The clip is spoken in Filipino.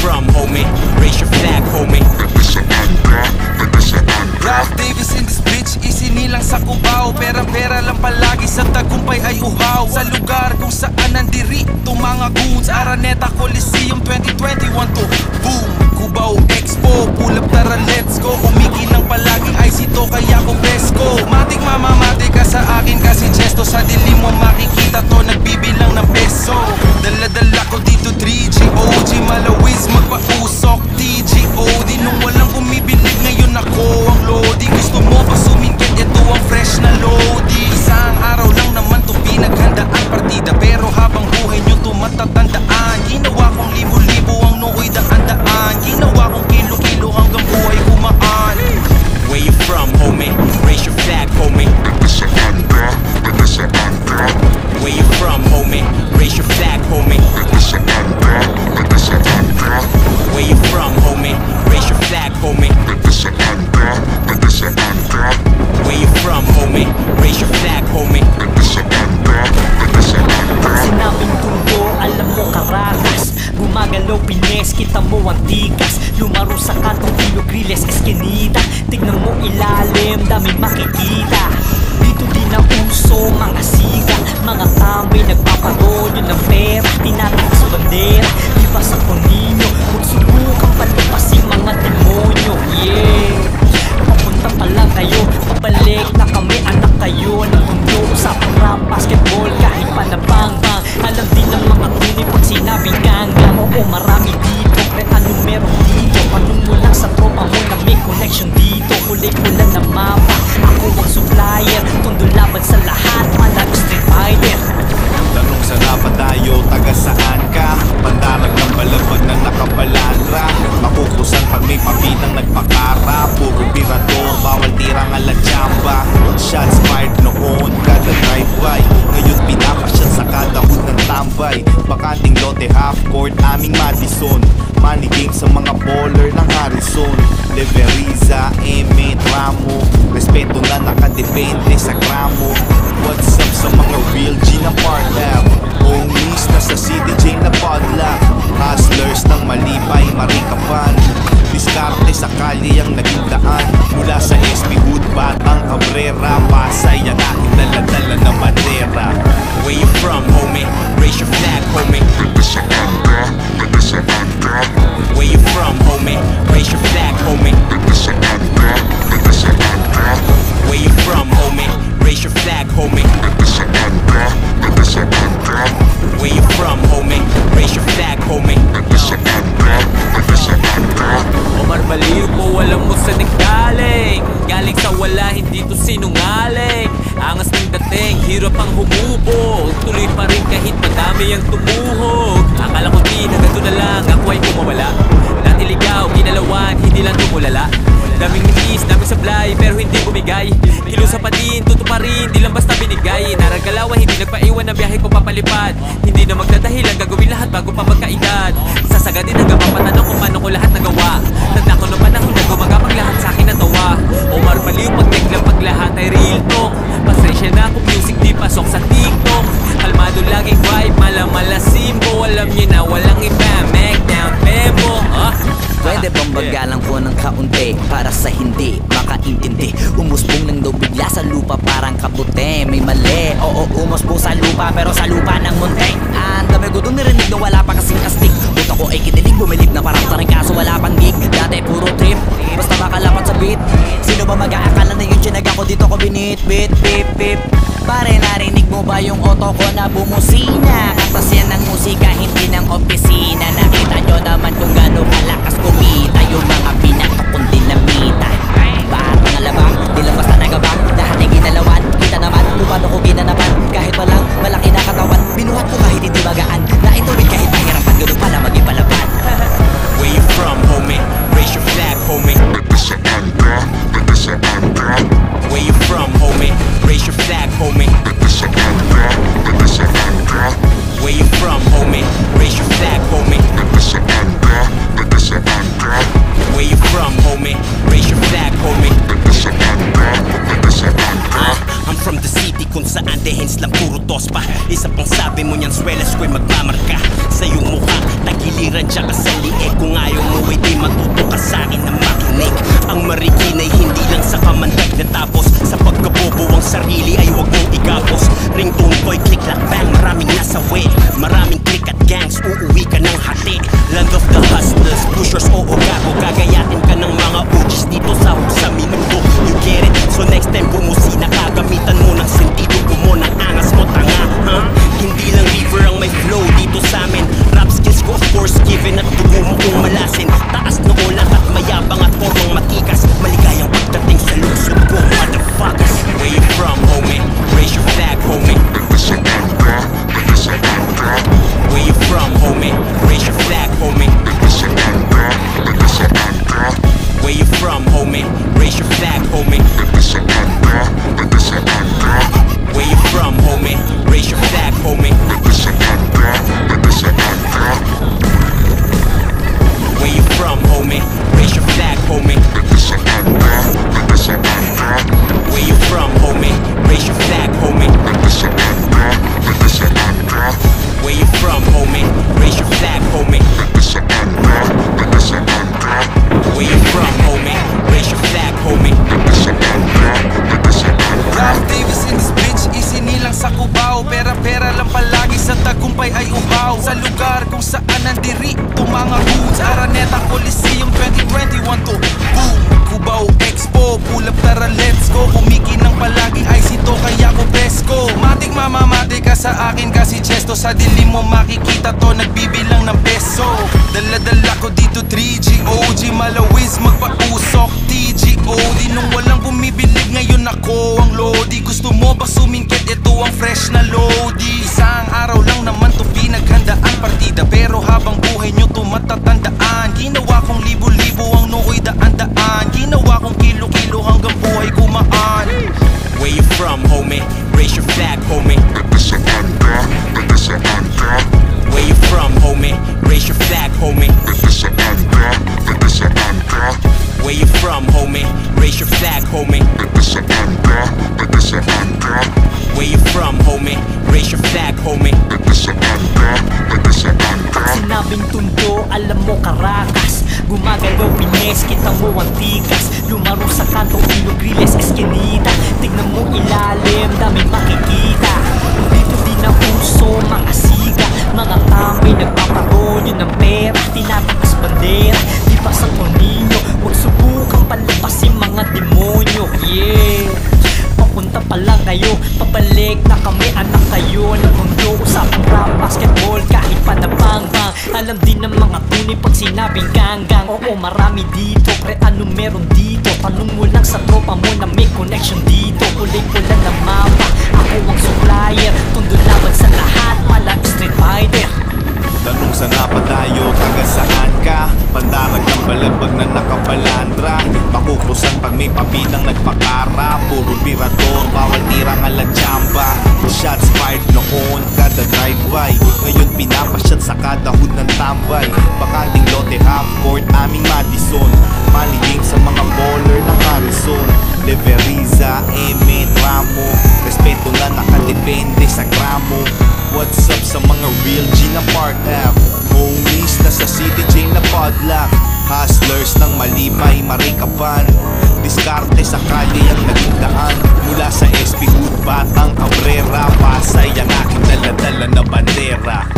from, homie? Raise your flag, homie. Ralph Davis in this bitch, isinilang sa Cubao. Pera-pera lang palagi, sa tagumpay ay uhaw. Sa lugar kung saan nandirito mga goons. Araneta Coliseum 2021 to boom. Cubao Expo, pull up tara let's go. Umiginang palagi ay sito kaya ko besko. Matik mamamati ka sa akin kasi gesto. Sa dilim mo makikita to, nagbibilang ng peso. Dala-dala ko dito 3G, OG Malawis, magpausok TGO. Di nung walang bumibilig, ngayon ako ang lodi. Gusto mo pa sumingkit, ito ang fresh na lodi. Isang araw lang naman to pinaghandaan partida, pero habang buhay nyo to matatandaan. Ginawa kong libo-libo ang nooy daan-daan. Ginawa kong kilo-kilo hanggang buhay kumaan. Where you from, homie? Raise your flag, homie. Where you from, homie? Raise your flag, homie. Where you from, homie? Raise your flag, homie. Where you from, homie? Raise your flag, homie. Sinabing tundo, alam mo karakas. Gumagalaw Pines, kita mo ang tigas. Lumaro sa kantong Ilog Riles, Eskinita. Tignan mo ilalim, daming makikita. Dito din ang uso, mga siga. Mga tambay, nagpaparolyo ng pera. Tinatakas sa bandera, di ba sa Tonino? Magsubukan palipasin mga demonyo. Yeah, papunta pa lang kayo, pabalik na kami, anak kayo ng mundo. Usapang rap, basketball, kahit pa na bang-bang. Alam din ng mga tuni pag sinabing gang-gang. Oo, marami dito, kahit anong meron dito. Anong mo lang sa tropa mo na may connection dito. Kulay-kulay na mapa, ako ang supplier. Tondo laban sa lahat, manalo Street Fighter. Tanong sa rapa tayo, taga saan ka? Pandarag ng balabag na nakabalandra. Makukusan pag may papitang nagpakara. Puro birador, bawal tirang ala chamba. Shots fired noon, kada drive-by. Ngayon pinapashot sa kada hood ng tambay. Bakanting lote, half court, aming Madison. Money game sa mga baller ng Harrison. Leveriza, Emmett, Ramo. Respeto na nakadepende sa gramo. What's up sa mga real G na part lab? Homies na sa CDJ na podlock. Hustlers ng Malibay, Marikapan. Diskarte sa kali ang naging daan. Mula sa SP Hood, Batang Cabrera. Pasay ang aking dala-dala na bandera. Where you from, homie? Raise your flag, homie. Where you from, homie? Raise your flag, homie. Where you from, homie? Raise your flag, homie. Where you from, homie? Raise your flag, homie. Omar Baliw po, alam mo sa naggaling. Galing sa wala, hindi to sinungaling. Angas ng dating, hirap ang humubog. Tuloy pa rin kahit madami ang tumuhog. Akala ko di, nagado na lang, ako ay kumawala. Natiligaw, ginalawan, hindi lang tumulala. Daming nilis, daming sablay, pero hindi bumigay. Kilusa pa din, tuto pa rin, di lang basta binigay. Naragalawan, hindi nagpaiwan ang biyahe ko papalipad. Hindi na magdadahilan, gagawin lahat bago pa magkaedad. Sasagadin hanggang mapatanong kung paano ko lahat nagawa. Tanda ko ng panahon na gumagapag lahat sa akin natawa. Omar Baliw, pag-tekla pag lahat ay real talk. Pasensya na kung music di pasok sa TikTok. Kalmado laging vibe, malamalasimbo. Alam niyo na walang iba, make down bebo. Pwede bang bagalang ko ng kaunti para sa hindi makaintindi? Umusbong lang daw bigla sa lupa parang kabute. May mali, oo umusbong sa lupa pero sa lupa ng munti. Ang dami ko dun narinig na wala pa kasing astig. Buta ko ay kinilig, bumilib na parang taring kaso wala pang gig. Dati puro trip, basta makalapat sa beat. Sino ba mag-aakala na yung chinag ako dito ko binit, bit, pip, pip. Pare narinig mo ba yung auto ko na bumusina? Katas yan ng musika, hindi ng opisina. Nakita nyo naman kung gano'ng kalakas kumita. Yung mga pinatok kong dinamita. Parang alabang, di lang basta nagabang. Lahat ay ginalawan, kita naman kung paano ko ginanapan. Kahit walang malaki na katawan, binuhat ko kahit hindi magaan. Naituwid kahit mahirapan, ganun pala maging palaban. Where you from, homie? Raise your flag, homie. Where you from, homie? Raise your flag, homie. Where you from, homie? Raise your flag, homie. dos pa. Isa pang sabi mo niyan, swelas ko'y magmamarka sa iyong mukha, tagiliran siya kasali. Kung ayaw mo ay di matuto ka sa'kin na makinig. Ang mariginay hindi lang sa kamandag na tapos. Sa pagkabobo ang sarili ay huwag mong igapos. Ringtone ko'y click like bang, maraming nasawi. Maraming click at gangs, uuwi ka ng hati. Land of the hustlers, pushers, oo gago. Gagayatin ka ng mga OGs dito sa sa minuto. You get it? So next time bumusina ka, gamitan mo ng sentido mo ng angas mo, tanga, huh? Hindi lang river ang may flow dito sa amin. Rap skills ko of course given at dugo mo kung malasin. Taas noo lahat, mayabang at porong matikas. Maligayang pagdating sa lungsod ko, motherfuckers. Where you from, homie? Raise your flag, homie. Where you from, homie? Raise your flag, homie. Where you from, homie? Raise your flag, homie. Where you from, homie? Raise your flag, homie. Where you from, homie? Raise your flag, homie. Where you from, homie? Raise your flag, homie. Where you from, homie? Raise your flag, homie. Where you from, homie? Raise your flag, homie. Ralph Davis in this bitch, isinilang sa Cubao. Pera-pera lang palagi sa tagumpay ay uhaw. Sa lugar kung saan nandirito mga goods. Araneta Coliseum 2021 to boom. Cubao Expo, pull up tara let's go. Kumikinang palagi ay sito kaya ko presko. Matik mamamati ka sa akin kasi Chesto. Sa dilim mo makikita to, nagbibilang ng peso. Dala-dala ko dito 3G, OG, malawis magpausok TGO. Di nung walang bumibilig ngayon ako ang lodi. Gusto mo ba sumingkit? Ito ang fresh na lodi. Isang araw lang naman to pinaghandaan partida. Pero habang buhay nyo to matatandaan. Ginawa kong libo-libo ang nooy daan-daan. Ginawa kong kilo-kilo hanggang buhay kumaan. Where you from, homie? Raise your flag, homie. Where you from, homie? Raise your flag, homie. Where you from, homie? Raise your flag, homie. Where you from, homie? Raise your flag, homie. Sinabing tundo, alam mo Caracas. Gumagalaw Pines, kita mo ang tigas. Lumaro sa kanto, Ilog, Riles, Eskinita. Tignan mo ilalim, daming makikita. Dito din ang puso, mga siga. Mga kamay nagpaparolyo ng pera. Tinataas bandera, di ba sa Tonino? Huwag subukang palabasin mga demonyo. Yeah, papunta pa lang kayo, pabalik na kami, anak kayo ng mundo. Usapang rap, basketball, kahit pa na bang-bang. Alam din ng mga tunay pag sinabing ganggang. Oo, marami dito, pre ano meron dito? Tanong mo lang sa tropa mo na may connection dito. Kulay-pula na mapa, ako ang supplier. Tundo laban sa lahat, palang street fighter. Tanong sa nga pa tayo, taga saan ka? Pandarag ng balabag na nakabalandra. Makukusan pag may papitang nagpakara. Puro birador, bawal tirang ala chamba. Shots fired noon, kada drive-by. Ngayon pinapashot sa kada hood ng tambay. Bakanting lote, half court, aming Madison. Maliging sa mga baller ng Harrison. Leveriza, Emmett, Ramo. Respeto na nakadepende sa gramo. What's up sa mga real G na Park Ave? Homies na sa City J na Podlock. Hustlers ng Malibay, Marikapan. Diskarte sa kalye ang naging daan. Mula sa SP Hood, Batang, Cabrera, Pasay ang aking dala-dala na bandera.